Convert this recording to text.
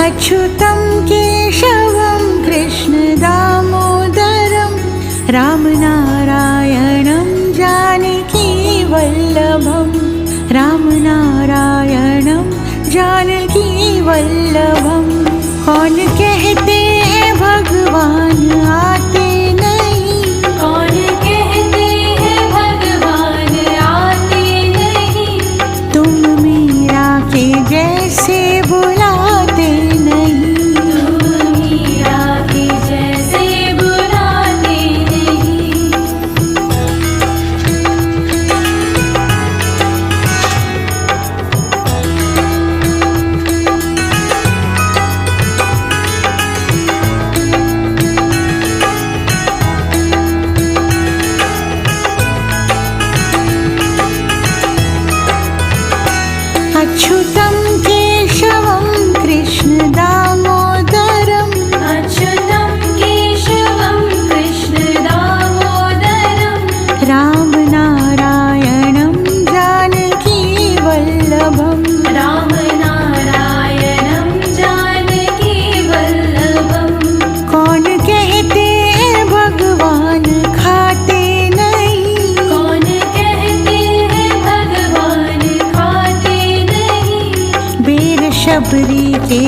अच्युतं केशवं कृष्णदामोदरं रामनारायणं जानकीवल्लभं रामनारायणं जानकीवल्लभं। कौन कहते हैं भगवान आते नहीं, कौन कहते हैं भगवान आते नहीं, तुम मीरा के जैसे बुलाते नहीं, तुम मीरा के जैसे बुलाते नहीं। अच्युतं केशवं कृष्णदामोदरं अच्युतं केशवं कृष्णदामोदरं रामनारायणं जानकीवल्लभं रामनारायणं जानकीवल्लभं। कौन कहते हैं भगवान खाते नहीं, कौन कहते हैं भगवान खाते नहीं, बेर शबरी के